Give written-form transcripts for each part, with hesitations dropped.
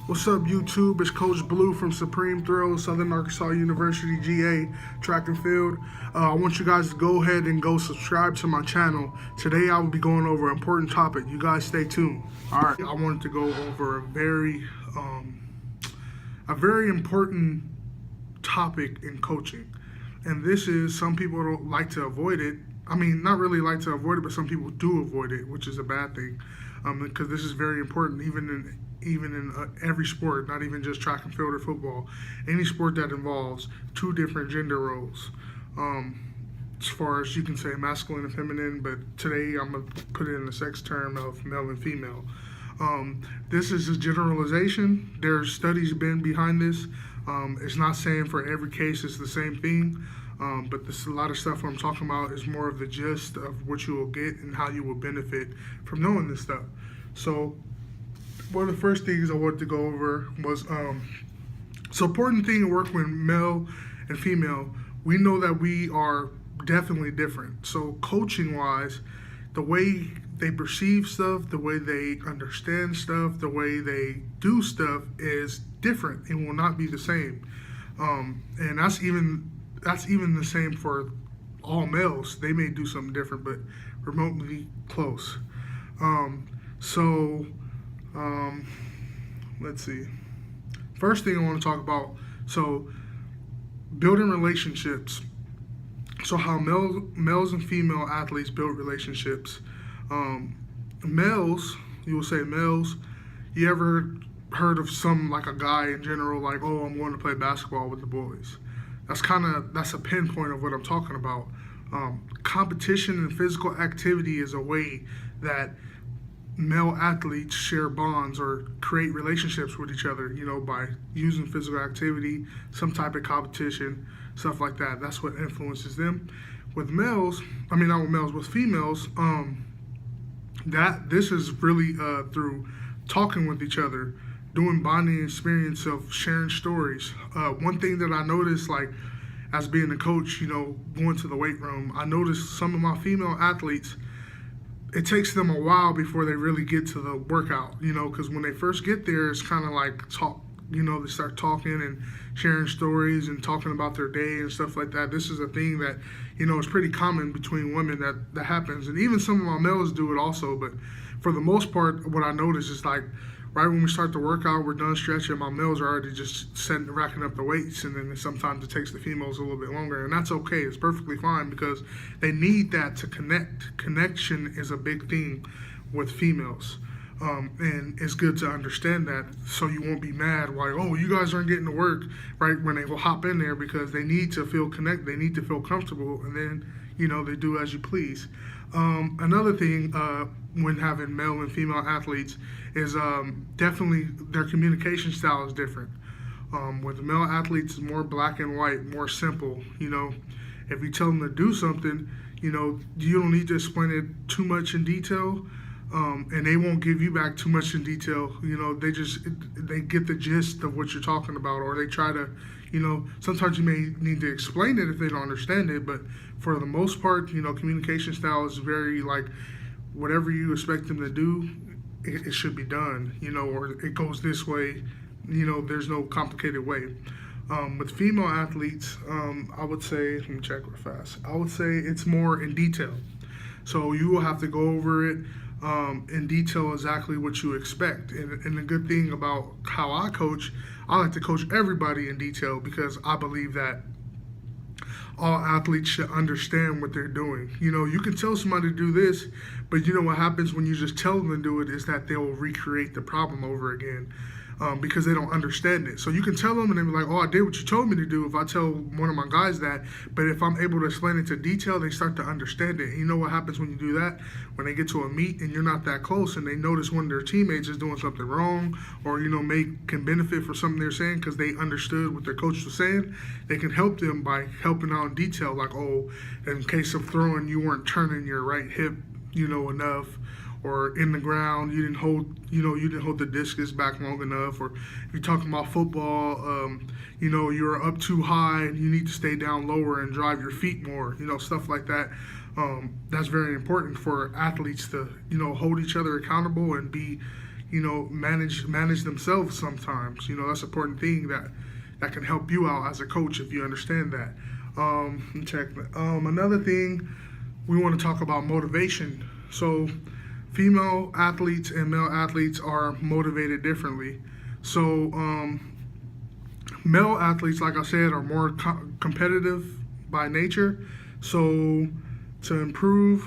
What's up, YouTube? It's Coach Blue from Supreme Thrill, Southern Arkansas University, GA, track and field. I want you guys to go ahead and go subscribe to my channel. Today I will be going over an important topic. You guys stay tuned. All right, I wanted to go over a very important topic in coaching. And this is, some people don't like to avoid it. I mean, not really like to avoid it, but some people do avoid it, which is a bad thing. Because this is very important, even in every sport, not even just track and field or football. Any sport that involves two different gender roles. As far as you can say masculine and feminine, but today I'm going to put it in the sex term of male and female. This is a generalization. There's studies been behind this. It's not saying for every case it's the same thing, but a lot of stuff I'm talking about is more of the gist of what you will get and how you will benefit from knowing this stuff. So one of the first things I wanted to go over was so important thing to work with male and female. We know that we are definitely different. So coaching wise, the way they perceive stuff, the way they understand stuff, the way they do stuff is different. It will not be the same. And that's even the same for all males. They may do something different, but remotely close. Let's see. First thing I want to talk about, so building relationships. So how males and female athletes build relationships. Males, you will say males, you ever heard of like a guy in general, like, oh, I'm going to play basketball with the boys. That's a pinpoint of what I'm talking about. Competition and physical activity is a way that male athletes share bonds or create relationships with each other, by using physical activity, some type of competition, stuff like that. That's what influences them. With males, with females, this is really through talking with each other, doing bonding experience of sharing stories. One thing that I noticed, like as being a coach, going to the weight room, I noticed some of my female athletes, it takes them a while before they really get to the workout, because when they first get there, it's kind of like talk, they start talking and sharing stories and talking about their day and stuff like that. This is a thing that, is pretty common between women that happens. And even some of my males do it also. But for the most part, what I notice is like right when we start the workout, we're done stretching, my males are already just racking up the weights. And then sometimes it takes the females a little bit longer. And that's okay. It's perfectly fine because they need that to connect. Connection is a big thing with females. And it's good to understand that so you won't be mad like, oh, you guys aren't getting to work right when they will hop in there, because they need to feel connected, they need to feel comfortable, and then they do as you please. Another thing when having male and female athletes is definitely their communication style is different. With male athletes, it's more black and white, more simple. If you tell them to do something, you don't need to explain it too much in detail. And they won't give you back too much in detail. They get the gist of what you're talking about, or they try to, sometimes you may need to explain it if they don't understand it, but for the most part, communication style is very like, whatever you expect them to do, it should be done, or it goes this way, there's no complicated way. With female athletes, I would say, let me check real fast, I would say it's more in detail. So you will have to go over it in detail exactly what you expect. And the good thing about how I coach, I like to coach everybody in detail because I believe that all athletes should understand what they're doing. You can tell somebody to do this, but what happens when you just tell them to do it is that they will recreate the problem over again. Because they don't understand it. So you can tell them and they'll be like, oh, I did what you told me to do if I tell one of my guys that. But if I'm able to explain it to detail, they start to understand it. And you know what happens when you do that? When they get to a meet and you're not that close and they notice one of their teammates is doing something wrong, or, can benefit for something they're saying because they understood what their coach was saying, they can help them by helping out in detail. Like, oh, in case of throwing, you weren't turning your right hip, enough. Or in the ground, you didn't hold the discus back long enough. Or if you're talking about football, you're up too high and you need to stay down lower and drive your feet more, stuff like that. That's very important for athletes to, hold each other accountable and be, manage themselves sometimes. That's an important thing that can help you out as a coach if you understand that. Another thing, we want to talk about motivation. So female athletes and male athletes are motivated differently. So male athletes, like I said, are more competitive by nature. So to improve,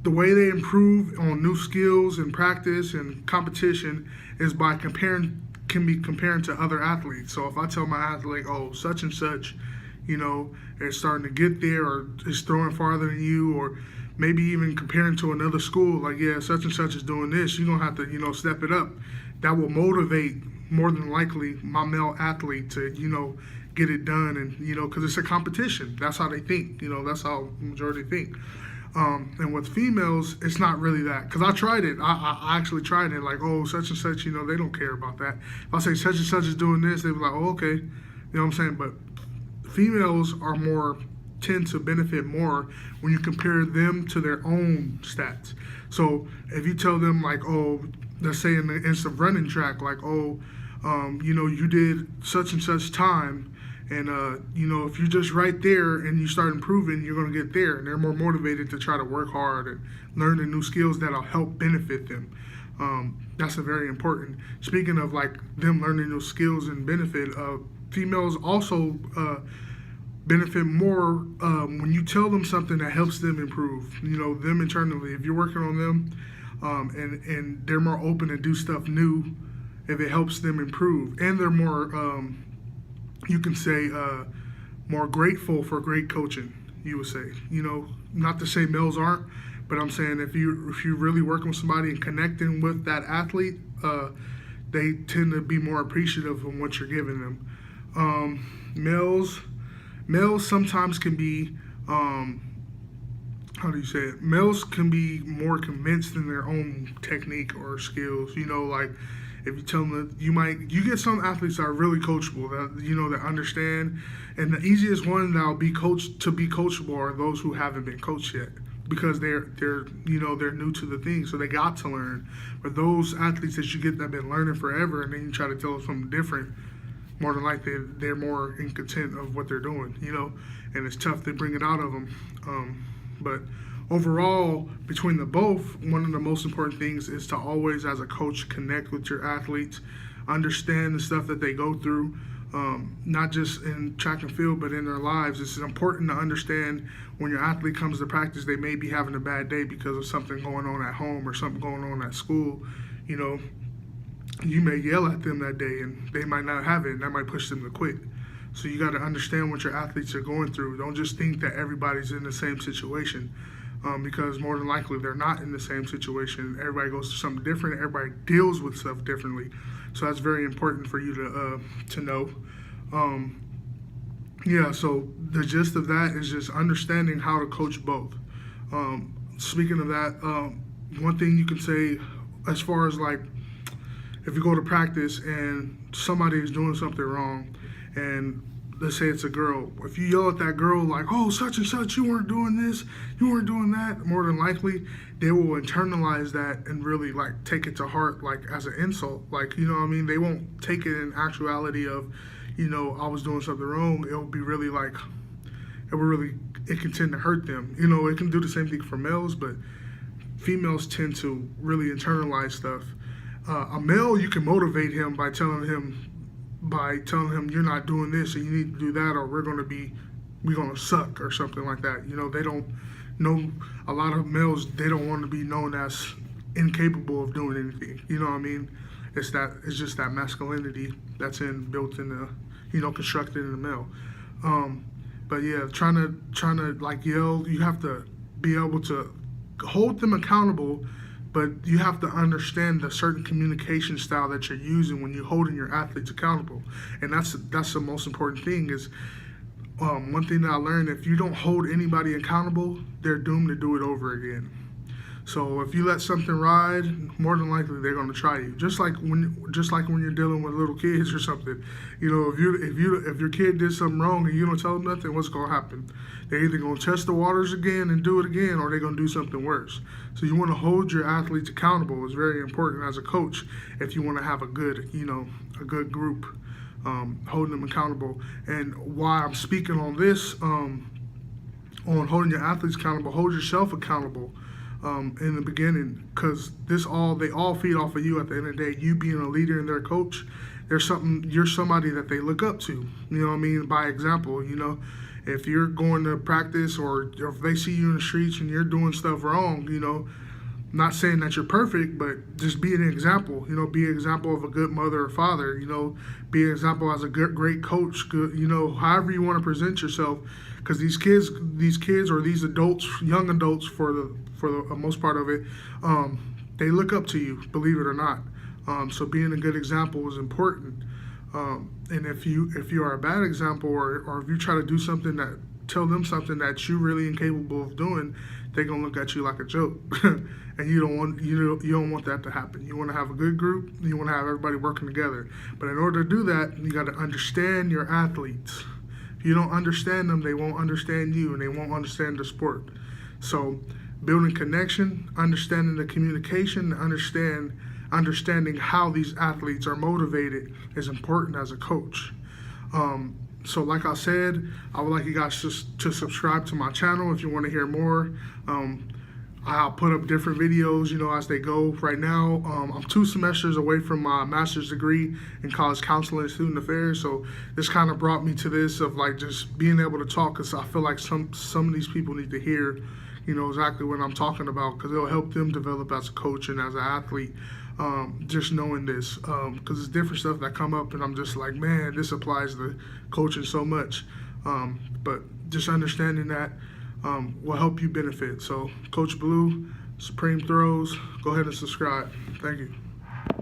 the way they improve on new skills and practice and competition is by can be comparing to other athletes. So if I tell my athlete, oh, such and such, is starting to get there or is throwing farther than you, or maybe even comparing to another school, like, yeah, such and such is doing this, you're going to have to, step it up. That will motivate, more than likely, my male athlete to, get it done. And, because it's a competition. That's how they think. That's how the majority think. And with females, it's not really that. Because I tried it. I actually tried it. Like, oh, such and such, they don't care about that. If I say such and such is doing this, they'd be like, oh, okay. You know what I'm saying? But females tend to benefit more when you compare them to their own stats. So if you tell them, like, oh, let's say in the instance of running track, like, oh, you did such and such time, and if you're just right there and you start improving, you're going to get there. And they're more motivated to try to work hard and learn the new skills that'll help benefit them. That's a very important. Speaking of like them learning those skills and benefit, females also benefit more when you tell them something that helps them improve. Them internally. If you're working on them, and they're more open to do stuff new, if it helps them improve, and they're more, you can say, more grateful for great coaching. You would say, not to say males aren't, but I'm saying if you're really working with somebody and connecting with that athlete, they tend to be more appreciative of what you're giving them. Males sometimes can be, how do you say it? Males can be more convinced in their own technique or skills. Like if you tell them that you get some athletes that are really coachable, that understand, and the easiest one that'll be coachable are those who haven't been coached yet, because they're new to the thing, so they got to learn. But those athletes that you get that have been learning forever, and then you try to tell them something different, more than likely they're more incontent of what they're doing, and it's tough to bring it out of them. But overall, between the both, one of the most important things is to always, as a coach, connect with your athletes, understand the stuff that they go through, not just in track and field, but in their lives. It's important to understand when your athlete comes to practice, they may be having a bad day because of something going on at home or something going on at school. You may yell at them that day and they might not have it, and that might push them to quit. So you got to understand what your athletes are going through. Don't just think that everybody's in the same situation, because more than likely they're not in the same situation. Everybody goes through something different. Everybody deals with stuff differently. So that's very important for you to know. So the gist of that is just understanding how to coach both. Speaking of that, one thing you can say as far as like, if you go to practice and somebody is doing something wrong, and let's say it's a girl, if you yell at that girl like, oh, such and such, you weren't doing this, you weren't doing that, more than likely they will internalize that and really like take it to heart, like as an insult. Like, they won't take it in actuality of, I was doing something wrong. It'll be really like, it can tend to hurt them. It can do the same thing for males, but females tend to really internalize stuff. A male, you can motivate him by telling him you're not doing this and you need to do that, or we're gonna suck or something like that. They don't know, a lot of males, they don't want to be known as incapable of doing anything. You know what I mean? It's just that masculinity that's built in the, constructed in the male. But yeah, trying to like yell, you have to be able to hold them accountable, but you have to understand the certain communication style that you're using when you're holding your athletes accountable. And that's the most important thing is, one thing that I learned, if you don't hold anybody accountable, they're doomed to do it over again. So if you let something ride, more than likely they're going to try you. Just like when you're dealing with little kids or something, if your kid did something wrong and you don't tell them nothing, what's going to happen? They're either going to test the waters again and do it again, or they're going to do something worse. So you want to hold your athletes accountable. It's very important as a coach if you want to have a good group, holding them accountable. And why I'm speaking on this, on holding your athletes accountable, hold yourself accountable. In the beginning, because they all feed off of you at the end of the day. You being a leader and their coach, you're somebody that they look up to. You know what I mean? By example, if you're going to practice or if they see you in the streets and you're doing stuff wrong, not saying that you're perfect, but just be an example. Be an example of a good mother or father. Be an example as a great coach. Good, however you want to present yourself, because these kids or these adults, young adults, for the most part of it, they look up to you, believe it or not. So being a good example is important. And if you are a bad example, or if you try to do something tell them something that you're really incapable of doing, they're gonna look at you like a joke. And you don't want that to happen. You want to have a good group. You want to have everybody working together. But in order to do that, you got to understand your athletes. If you don't understand them, they won't understand you, and they won't understand the sport. So building connection, understanding the communication, understanding how these athletes are motivated is important as a coach. So like I said, I would like you guys to subscribe to my channel if you want to hear more. I'll put up different videos, as they go. Right now, I'm 2 semesters away from my master's degree in college counseling and student affairs. So this kind of brought me to this of just being able to talk, because I feel like some of these people need to hear, exactly what I'm talking about, because it'll help them develop as a coach and as an athlete. Just knowing this, because it's different stuff that come up, and I'm just like, man, this applies to coaching so much. But just understanding that will help you benefit. So Coach Blue, Supreme Throws, go ahead and subscribe. Thank you.